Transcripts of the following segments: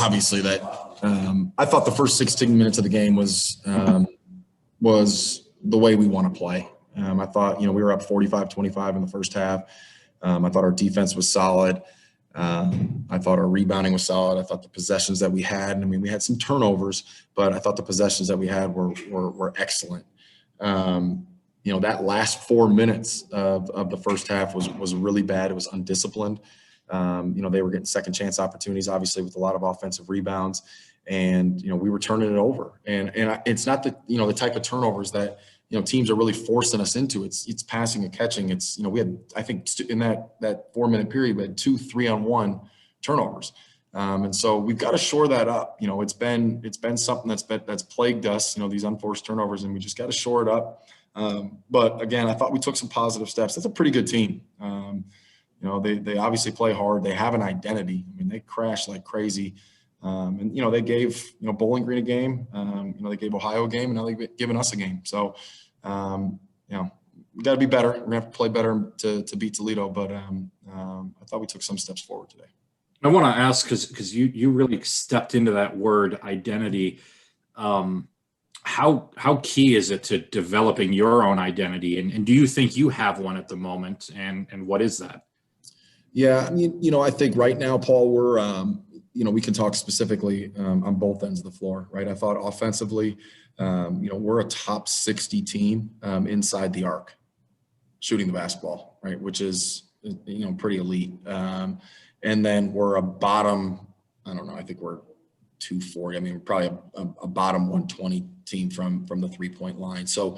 obviously that I thought the first 16 minutes of the game was the way we want to play. I thought, we were up 45-25 in the first half. I thought our defense was solid. I thought our rebounding was solid. I thought the possessions that we had, we had some turnovers, but I thought the possessions that we had were excellent. That last 4 minutes of the first half was really bad. It was undisciplined. They were getting second chance opportunities, obviously, with a lot of offensive rebounds, and we were turning it over. And it's not the type of turnovers that teams are really forcing us into. It's passing and catching. It's we had, I think, in that 4 minute period, we had 2 3-on-1 turnovers, and so we've got to shore that up. It's been something that's plagued us. These unforced turnovers, and we just got to shore it up. But again, I thought we took some positive steps. That's a pretty good team. They obviously play hard. They have an identity. They crash like crazy. And they gave Bowling Green a game. They gave Ohio a game, and now they've given us a game. So we got to be better. We're gonna have to play better to beat Toledo. But I thought we took some steps forward today. I want to ask because you really stepped into that word identity. How key is it to developing your own identity, and do you think you have one at the moment? And what is that? Yeah, I think right now, Paul, we're we can talk specifically on both ends of the floor, right? I thought offensively, we're a top 60 team inside the arc, shooting the basketball, right? Which is, pretty elite. And then we're a bottom, I don't know, I think we're 240. We're probably a bottom 120 team from the 3-point line. So,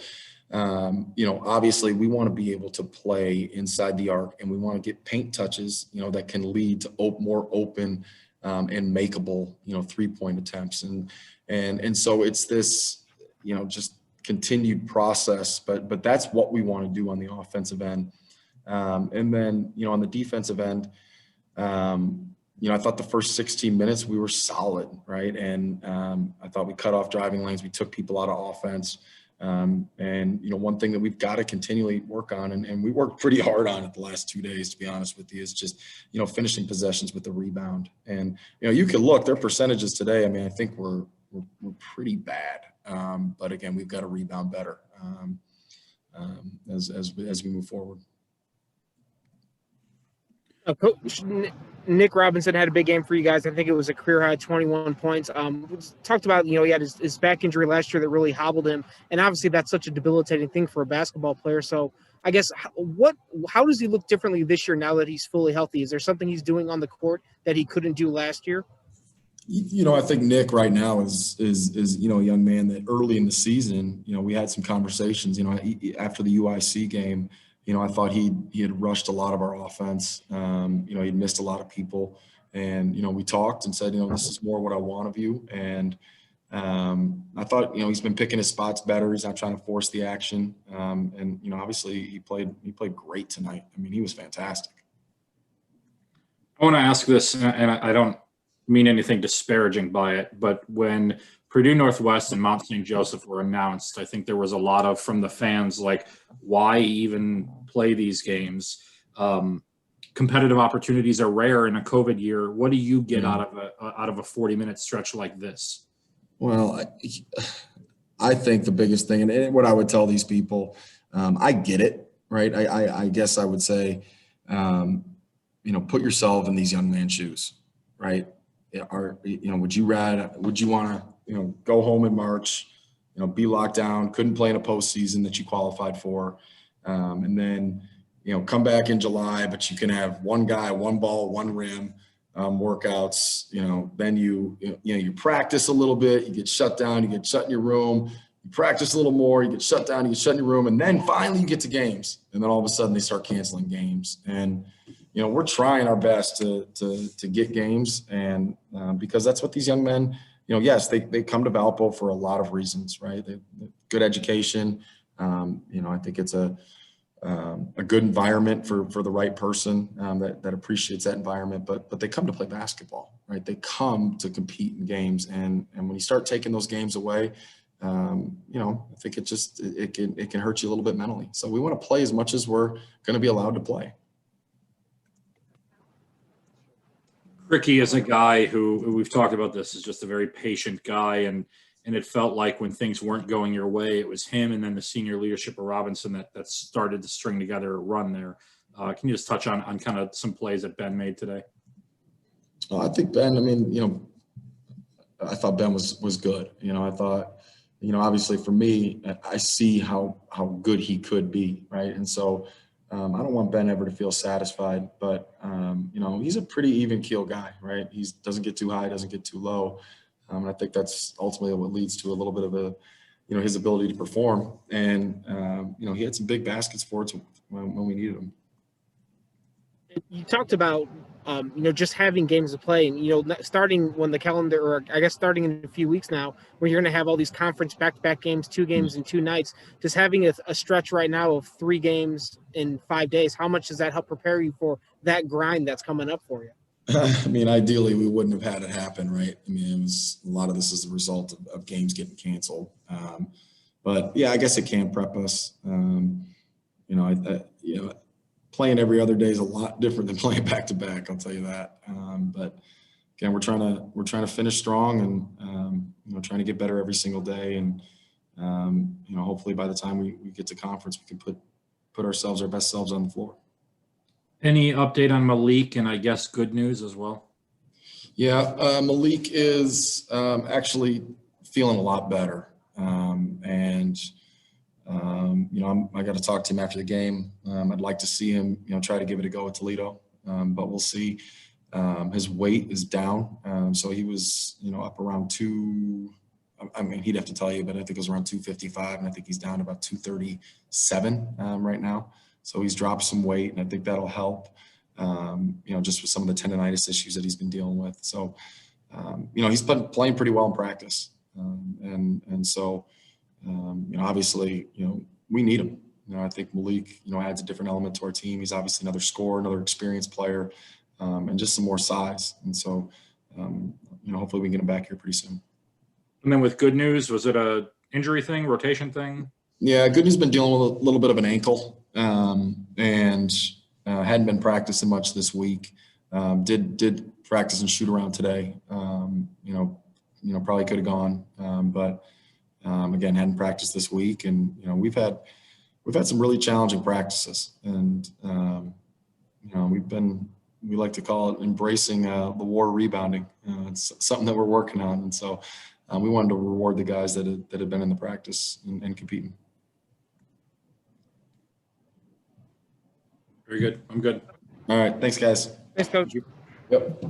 obviously we want to be able to play inside the arc, and we want to get paint touches, that can lead to more open and makeable, 3-point attempts. And so it's this, just continued process, but that's what we want to do on the offensive end. And then, on the defensive end, I thought the first 16 minutes we were solid, right? And I thought we cut off driving lanes. We took people out of offense. And one thing that we've got to continually work on, and we worked pretty hard on it the last 2 days, to be honest with you, is just, finishing possessions with the rebound. And, you can look, their percentages today, I think we're pretty bad. But again, we've got to rebound better as we move forward. Coach Nick Robinson had a big game for you guys. I think it was a career high 21 points. Talked about, he had his back injury last year that really hobbled him. And obviously that's such a debilitating thing for a basketball player. So I guess how does he look differently this year now that he's fully healthy? Is there something he's doing on the court that he couldn't do last year? I think Nick right now is a young man that early in the season, we had some conversations, after the UIC game. I thought he had rushed a lot of our offense. He'd missed a lot of people, and we talked and said, this is more what I want of you. And I thought, he's been picking his spots better. He's not trying to force the action. And obviously he played great tonight. He was fantastic. I want to ask this, and I don't mean anything disparaging by it, but when Purdue Northwest and Mount St. Joseph were announced, I think there was a lot of, from the fans, like, why even play these games? Competitive opportunities are rare in a COVID year. What do you get out of a 40-minute stretch like this? Well, I think the biggest thing, and what I would tell these people, I get it, right? I guess I would say, put yourself in these young men's shoes, right? Would you want to, go home in March, be locked down, couldn't play in a postseason that you qualified for, and then, come back in July, but you can have one guy, one ball, one rim workouts. Then you practice a little bit, you get shut down, you get shut in your room, you practice a little more, you get shut down, you get shut in your room, and then finally you get to games, and then all of a sudden they start canceling games. And we're trying our best to get games, and because that's what these young men. Yes, they come to Valpo for a lot of reasons, right? Good education. I think it's a good environment for the right person that appreciates that environment. But they come to play basketball, right? They come to compete in games, and when you start taking those games away, I think it can hurt you a little bit mentally. So we want to play as much as we're going to be allowed to play. Ricky is a guy who we've talked about this, is just a very patient guy, and it felt like when things weren't going your way, it was him and then the senior leadership of Robinson that started to string together a run there. Can you just touch on kind of some plays that Ben made today? Well, I think Ben, I mean, I thought Ben was good. I thought, obviously for me, I see how good he could be, right? And so I don't want Ben ever to feel satisfied, but he's a pretty even keel guy, right? He doesn't get too high, doesn't get too low. And I think that's ultimately what leads to a little bit of his ability to perform. And he had some big baskets for us when we needed him. You talked about just having games to play, and starting when the calendar, or I guess starting in a few weeks now, when you're going to have all these conference back-to-back games, 2 games in 2 nights, just having a stretch right now of 3 games in 5 days, how much does that help prepare you for that grind that's coming up for you? I mean, ideally, we wouldn't have had it happen, right? I mean, a lot of this is a result of games getting canceled. But yeah, I guess it can prep us. Playing every other day is a lot different than playing back to back. I'll tell you that. But again, we're trying to finish strong and trying to get better every single day. And hopefully by the time we get to conference, we can put our best selves on the floor. Any update on Malik, and I guess good news as well? Yeah, Malik is actually feeling a lot better. I got to talk to him after the game. I'd like to see him, try to give it a go at Toledo, but we'll see. His weight is down. So he was, up around he'd have to tell you, but I think it was around 255, and I think he's down to about 237 right now. So he's dropped some weight, and I think that'll help, just with some of the tendonitis issues that he's been dealing with. So, he's been playing pretty well in practice. So, obviously, we need him. I think Malik, adds a different element to our team. He's obviously another scorer, another experienced player, and just some more size. And so, hopefully we can get him back here pretty soon. And then with good news, was it a injury thing, rotation thing? Yeah, good news, been dealing with a little bit of an ankle, and hadn't been practicing much this week. Did practice and shoot around today. Probably could have gone, but again, hadn't practiced this week, and we've had some really challenging practices, and we like to call it embracing the war rebounding. It's something that we're working on, and so we wanted to reward the guys that had been in the practice and competing. Very good. I'm good. All right. Thanks, guys. Thanks, Coach. Yep.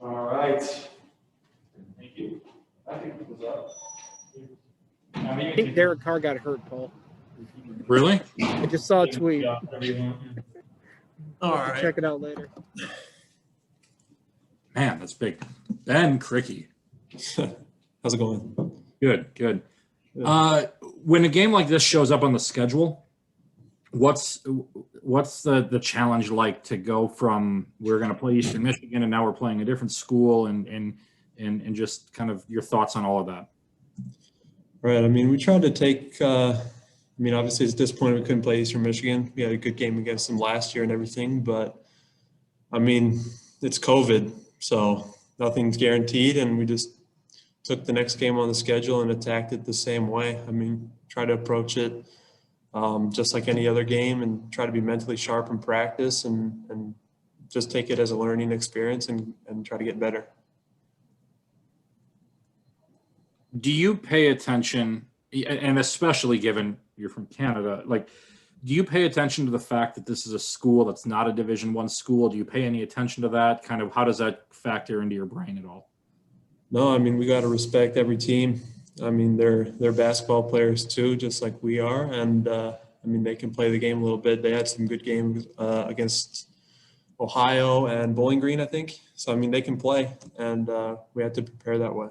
All right. Thank you. I think it was up. I think Derek Carr got hurt, Paul. Really? I just saw a tweet. All right. Check it out later. Man, that's big. Ben Cricky. How's it going? Good. When a game like this shows up on the schedule, what's the challenge like to go from we're going to play Eastern Michigan and now we're playing a different school and just kind of your thoughts on all of that? Right. I mean, we tried to take. Obviously, it's disappointing we couldn't play Eastern Michigan. We had a good game against them last year and everything, but it's COVID, so nothing's guaranteed, and we just took the next game on the schedule and attacked it the same way. Try to approach it just like any other game and try to be mentally sharp in practice and just take it as a learning experience and try to get better. Do you pay attention, and especially given you're from Canada, do you pay attention to the fact that this is a school that's not a Division I school? Do you pay any attention to that? Kind of how does that factor into your brain at all? No, we got to respect every team. They're basketball players too, just like we are. And, they can play the game a little bit. They had some good games against Ohio and Bowling Green, I think. So, they can play, and we have to prepare that way.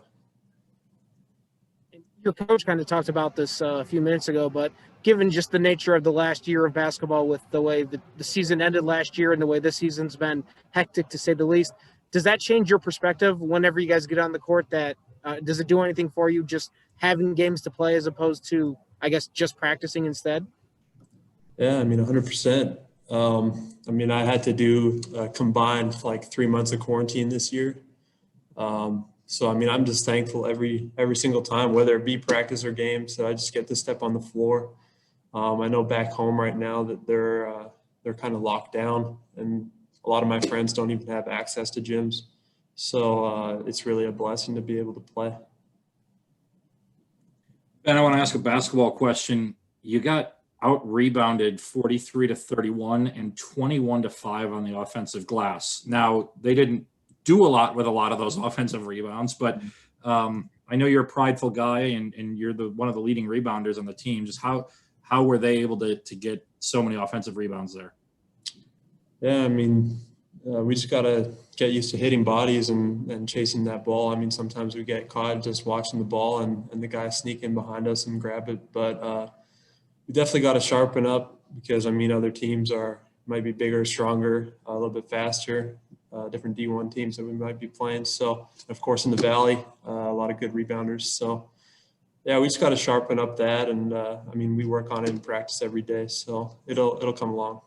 Your coach kind of talked about this a few minutes ago, but given just the nature of the last year of basketball with the way the season ended last year and the way this season's been hectic, to say the least, does that change your perspective whenever you guys get on the court? Does it do anything for you just having games to play as opposed to, I guess, just practicing instead? Yeah, I mean, 100%. I mean, I had to do combined like 3 months of quarantine this year. So, I mean, I'm just thankful every single time, whether it be practice or games, that I just get to step on the floor. I know back home right now that they're kind of locked down, and a lot of my friends don't even have access to gyms. So it's really a blessing to be able to play. Ben, I want to ask a basketball question. You got out rebounded 43-31 and 21-5 on the offensive glass. Now, they didn't do a lot with a lot of those offensive rebounds, but I know you're a prideful guy and you're one of the leading rebounders on the team. Just how were they able to get so many offensive rebounds there? Yeah, I mean, we just got to get used to hitting bodies and chasing that ball. I mean, sometimes we get caught just watching the ball and the guy sneak in behind us and grab it. But we definitely got to sharpen up because, I mean, other teams might be bigger, stronger, a little bit faster, different D1 teams that we might be playing. So, of course, in the Valley, a lot of good rebounders. So, yeah, we just got to sharpen up that. And, I mean, we work on it in practice every day. So it'll come along.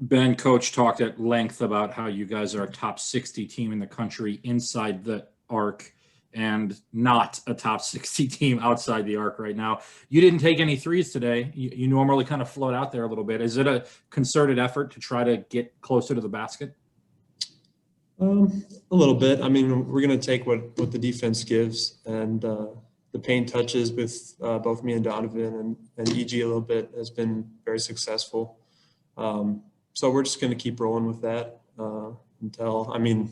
Ben, coach talked at length about how you guys are a top 60 team in the country inside the arc and not a top 60 team outside the arc right now. You didn't take any threes today. You normally kind of float out there a little bit. Is it a concerted effort to try to get closer to the basket? A little bit. I mean, we're going to take what the defense gives, and the paint touches with both me and Donovan and EG a little bit has been very successful. So we're just going to keep rolling with that until, I mean,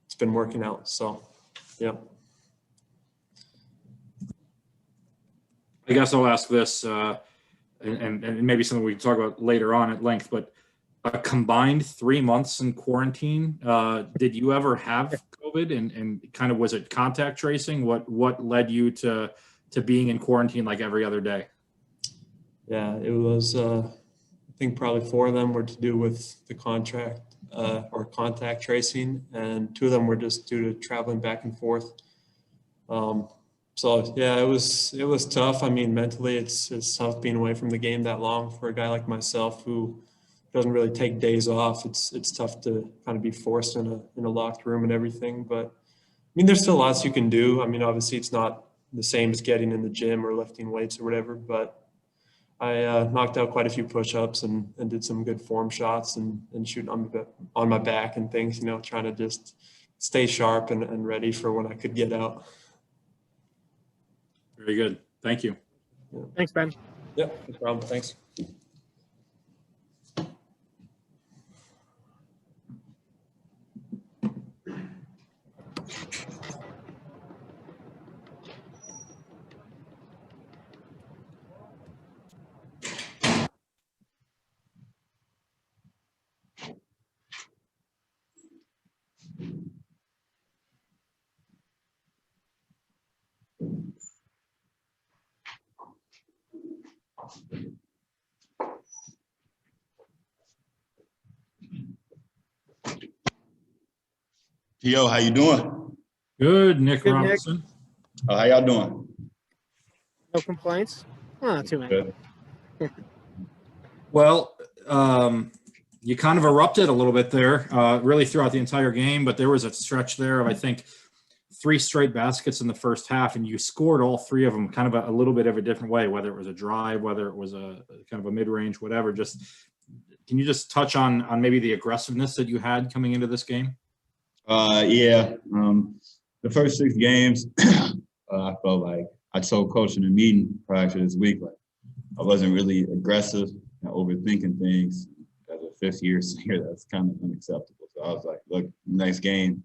it's been working out. So, yeah. I guess I'll ask this, and maybe something we can talk about later on at length, but a combined 3 months in quarantine. Did you ever have COVID and kind of, was it contact tracing? What led you to being in quarantine like every other day? Yeah, it was, I think probably 4 of them were to do with the contract or contact tracing, and 2 of them were just due to traveling back and forth. So yeah, it was tough. I mean, mentally, it's tough being away from the game that long for a guy like myself who doesn't really take days off. It's tough to kind of be forced in a locked room and everything. But I mean, there's still lots you can do. I mean, obviously, it's not the same as getting in the gym or lifting weights or whatever, but I knocked out quite a few push-ups and did some good form shots and shooting on my back and things, you know, trying to just stay sharp and ready for when I could get out. Very good. Thank you. Yeah. Thanks, Ben. Yeah, no problem. Thanks. Yo, how you doing? Good, Nick Good, Nick. Robinson. How y'all doing? No complaints? Oh, not too many. Good. Well, you kind of erupted a little bit there, really throughout the entire game, but there was a stretch there of, I think, 3 straight baskets in the first half, and you scored all 3 of them kind of a little bit of a different way, whether it was a drive, whether it was a kind of a mid-range, whatever. Just can you just touch on maybe the aggressiveness that you had coming into this game? Yeah. The first 6 games, I felt like I told coach in a meeting prior to this week, like I wasn't really aggressive and overthinking things. As a 5th-year senior, that's kind of unacceptable. So I was like, look, next game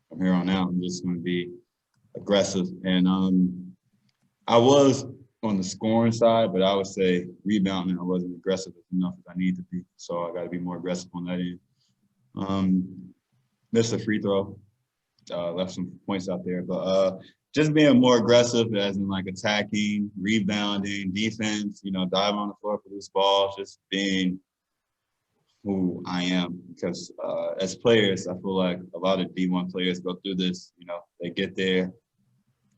from here on out, I'm just going to be aggressive. And I was on the scoring side, but I would say rebounding, I wasn't aggressive enough as I need to be. So I got to be more aggressive on that end. Missed a free throw, left some points out there, but just being more aggressive, as in like attacking, rebounding, defense, you know, diving on the floor for loose balls, just being who I am. Because as players, I feel like a lot of D1 players go through this, you know, they get there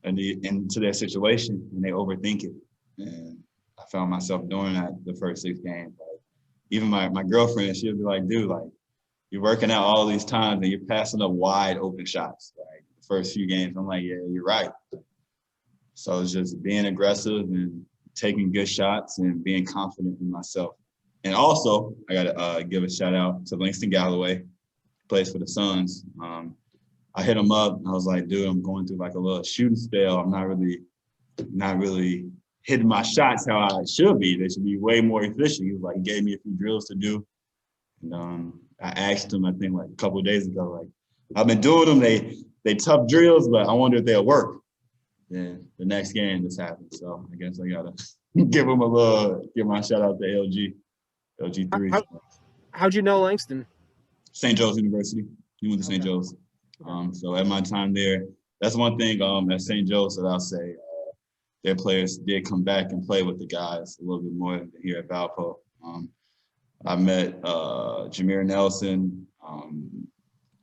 and into their situation and they overthink it. And I found myself doing that the first 6 games. Like, even my girlfriend, she'll be like, dude, like, you're working out all these times and you're passing up wide open shots. Like the first few games, I'm like, yeah, you're right. So it's just being aggressive and taking good shots and being confident in myself. And also, I got to give a shout out to Langston Galloway, plays for the Suns. I hit him up. I was like, dude, I'm going through like a little shooting spell. I'm not really hitting my shots how I should be. They should be way more efficient. He was like, he gave me a few drills to do. And I asked him, I think like a couple of days ago, like, I've been doing them. They tough drills, but I wonder if they'll work. Then the next game this happened. So I guess I gotta give my shout out to LG3. How'd you know Langston? St. Joe's University. He went to St. Joe's. So at my time there, that's one thing at St. Joe's that I'll say their players did come back and play with the guys a little bit more than here at Valpo. I met Jameer Nelson,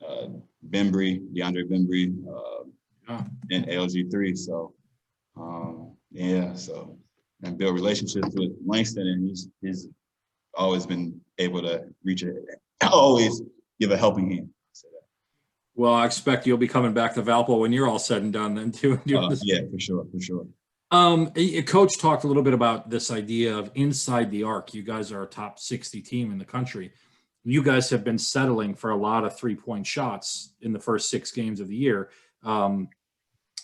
DeAndre Bembry, and LG3. So, and build relationships with Langston, and he's always been able to reach it. Always give a helping hand. Well, I expect you'll be coming back to Valpo when you're all said and done then too. Yeah, for sure. Coach talked a little bit about this idea of inside the arc. You guys are a top 60 team in the country. You guys have been settling for a lot of 3-point shots in the first 6 games of the year.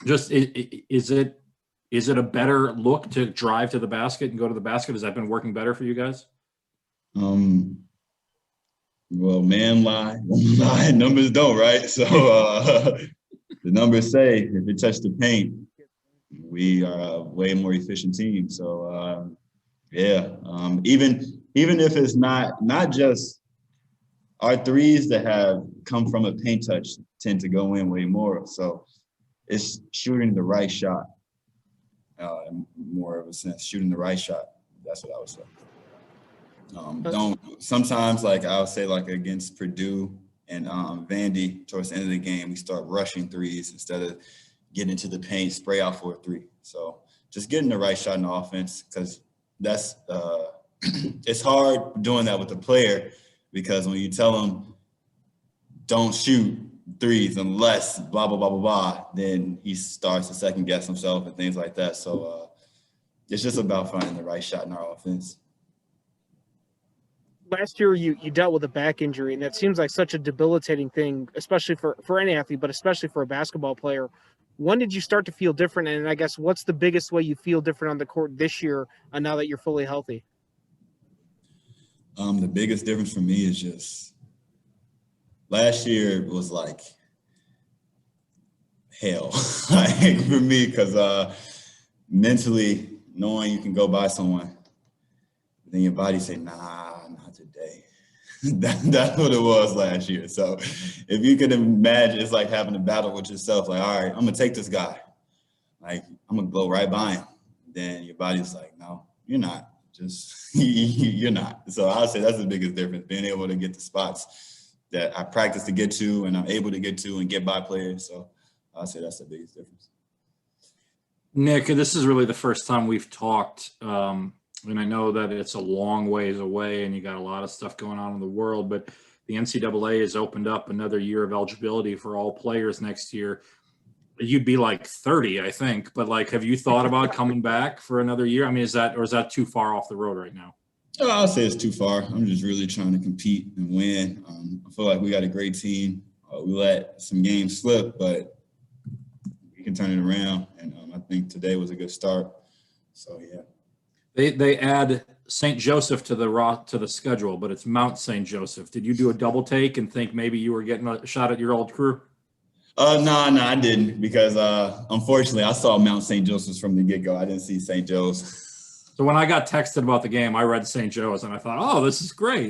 Is it a better look to drive to the basket and go to the basket? Has that been working better for you guys? Well, man lie, woman lie, numbers don't, right? So the numbers say if it touched the paint, we are a way more efficient team. So even if it's not just our threes that have come from a paint touch tend to go in way more. So it's shooting the right shot, more of a sense, shooting the right shot. That's what I would say. Sometimes, like I would say, like against Purdue and Vandy, towards the end of the game, we start rushing threes instead of getting into the paint, spray out for a 3. So just getting the right shot in the offense, because that's it's hard doing that with the player, because when you tell them don't shoot threes unless blah blah blah blah blah, then he starts to second guess himself and things like that. So it's just about finding the right shot in our offense. Last year you dealt with a back injury, and that seems like such a debilitating thing, especially for any athlete, but especially for a basketball player. When did you start to feel different? And I guess what's the biggest way you feel different on the court this year now that you're fully healthy? The biggest difference for me is just last year was like hell like for me, because mentally knowing you can go by someone, then your body say, nah, not today. That's what it was last year. So if you could imagine, it's like having a battle with yourself. Like, all right, I'm going to take this guy. Like, I'm going to blow right by him. Then your body's like, no, you're not. Just, you're not. So I'll say that's the biggest difference, being able to get the spots that I practice to get to and I'm able to get to and get by players. So I'll say that's the biggest difference. Nick, this is really the first time we've talked. And I know that it's a long ways away and you got a lot of stuff going on in the world, but the NCAA has opened up another year of eligibility for all players next year. You'd be like 30, I think, but like, have you thought about coming back for another year? I mean, is that too far off the road right now? I'll say it's too far. I'm just really trying to compete and win. I feel like we got a great team. We let some games slip, but we can turn it around. And I think today was a good start. So, yeah. They add St. Joseph to the schedule, but it's Mount St. Joseph. Did you do a double take and think maybe you were getting a shot at your old crew? No, I didn't, because unfortunately I saw Mount St. Joseph's from the get-go. I didn't see St. Joe's. So when I got texted about the game, I read St. Joe's and I thought, oh, this is great.